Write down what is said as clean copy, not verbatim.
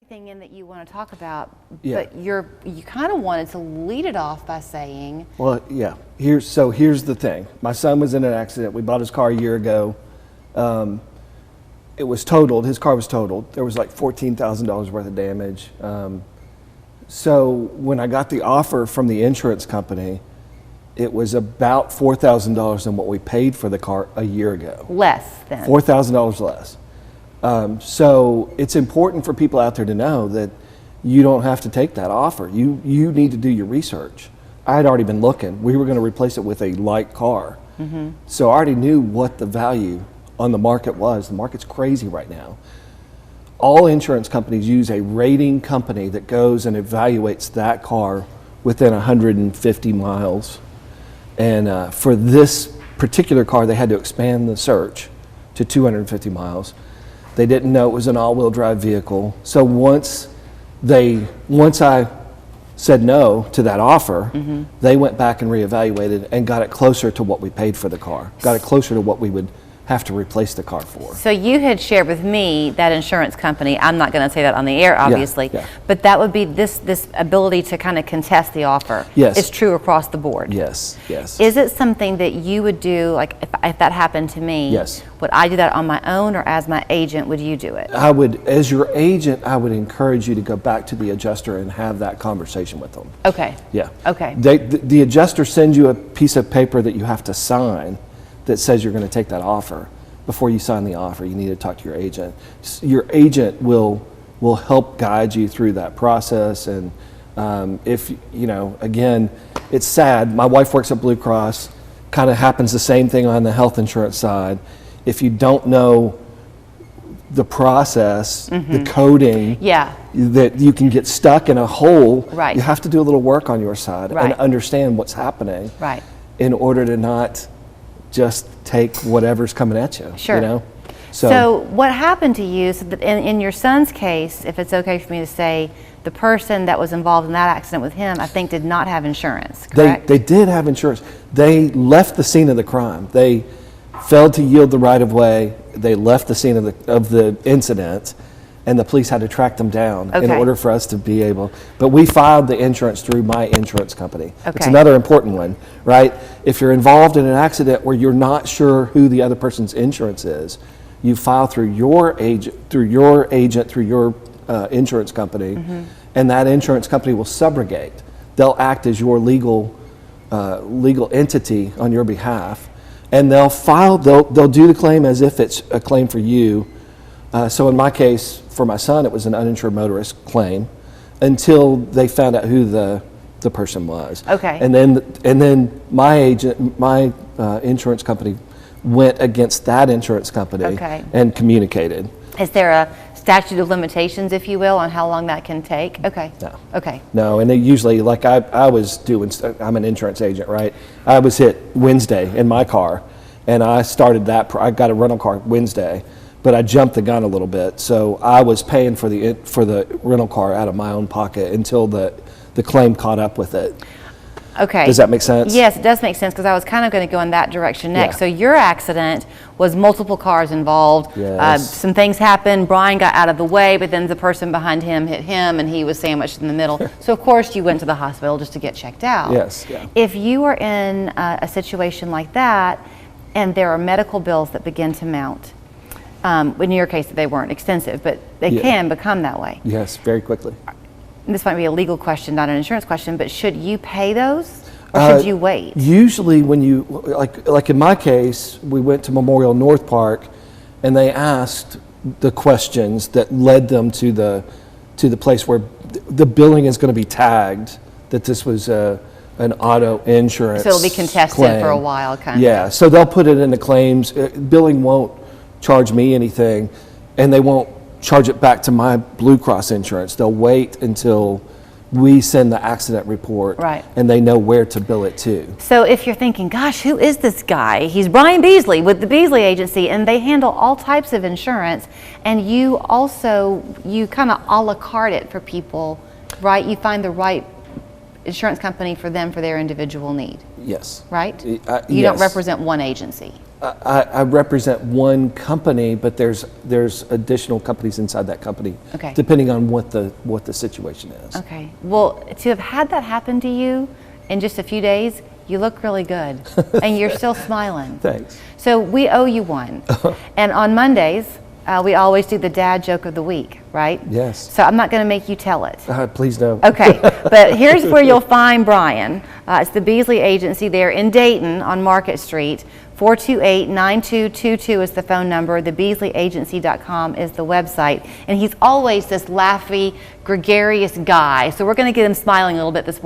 Thing in that you want to talk about, Yeah. but you kind of wanted to lead it off by saying, Well, yeah. Here's the thing. My son was in an accident. We bought his car a year ago. It was totaled. His car was totaled. There was like $14,000 worth of damage. So when I got the offer from the insurance company, it was about $4,000 than what we paid for the car a year ago. less than. $4,000 less. So it's important for people out there to know that you don't have to take that offer. You need to do your research. I had already been looking. We were going to replace it with a light car. Mm-hmm. So I already knew what the value on the market was. The market's crazy right now. All insurance companies use a rating company that goes and evaluates that car within 150 miles. And for this particular car, they had to expand the search to 250 miles. They didn't know it was an all-wheel drive vehicle. So once I said no to that offer, mm-hmm. they went back and reevaluated and got it closer to what we paid for the car. Got it closer to what we would have to replace the car for. So you had shared with me that insurance company, I'm not going to say that on the air, obviously, yeah. but that would be this ability to kind of contest the offer. Yes. Is true across the board. Yes, yes. Is it something that you would do, like if that happened to me? Yes. Would I do that on my own, or as my agent, would you do it? I would, as your agent, I would encourage you to go back to the adjuster and have that conversation with them. Okay. Yeah. Okay. The adjuster sends you a piece of paper that you have to sign that says you're going to take that offer. Before you sign the offer, you need to talk to your agent. Your agent will help guide you through that process. And if, again, it's sad. My wife works at Blue Cross. Kind of happens the same thing on the health insurance side. If you don't know the process, mm-hmm. the coding, yeah. that you can get stuck in a hole. Right. You have to do a little work on your side right. and understand what's happening. Right. In order to not just take whatever's coming at you. Sure. So what happened to you, so that in your son's case, if it's okay for me to say, the person that was involved in that accident with him, I think did not have insurance, correct? They did have insurance. They left the scene of the crime. They failed to yield the right of way. They left the scene of the incident, and the police had to track them down in order for us to be able. But we filed the insurance through my insurance company. Okay. It's another important one, right? If you're involved in an accident where you're not sure who the other person's insurance is, you file through your agent, through your insurance company, mm-hmm. and that insurance company will subrogate. They'll act as your legal entity on your behalf, and they'll do the claim as if it's a claim for you. So in my case, for my son, it was an uninsured motorist claim until they found out who the person was. Okay. And then my agent, my insurance company, went against that insurance company and communicated. Is there a statute of limitations, if you will, on how long that can take? Okay. No. Okay. No, and they usually, like I was doing, I'm an insurance agent, right? I was hit Wednesday in my car, and I started that. I got a rental car Wednesday. But I jumped the gun a little bit, so I was paying for the rental car out of my own pocket until the claim caught up with it. Okay. Does that make sense? Yes, it does make sense, because I was kind of going to go in that direction next. Yeah. So your accident was multiple cars involved. Yes. Some things happened. Bryan got out of the way, but then the person behind him hit him, and he was sandwiched in the middle. So of course you went to the hospital just to get checked out. Yes. Yeah. If you are in a situation like that, and there are medical bills that begin to mount. In your case, they weren't extensive, but they can become that way. Yes, very quickly. This might be a legal question, not an insurance question, but should you pay those, or should you wait? Usually when you, like in my case, we went to Memorial North Park, and they asked the questions that led them to the place where the billing is going to be tagged, that this was an auto insurance So it'll be contested claim. for a while, kind of. Yeah, so they'll put it in the claims. Billing won't charge me anything, and they won't charge it back to my Blue Cross insurance. They'll wait until we send the accident report, right. and they know where to bill it to. So if you're thinking, gosh, who is this guy? He's Bryan Beasley with the Beasley Agency, and they handle all types of insurance, and you kind of a la carte it for people, right? You find the right insurance company for them for their individual need. Yes. Right? You don't represent one agency. I represent one company, but there's additional companies inside that company, Okay. depending on what the situation is. Okay. Well, to have had that happen to you in just a few days, you look really good, and you're still smiling. Thanks. So we owe you one. And on Mondays, we always do the dad joke of the week, right? Yes. So I'm not going to make you tell it. Please don't. Okay, but here's where you'll find Bryan. It's the Beasley Agency there in Dayton on Market Street. 428-9222 is the phone number. TheBeasleyAgency.com is the website. And he's always this laughy, gregarious guy. So we're going to get him smiling a little bit this morning.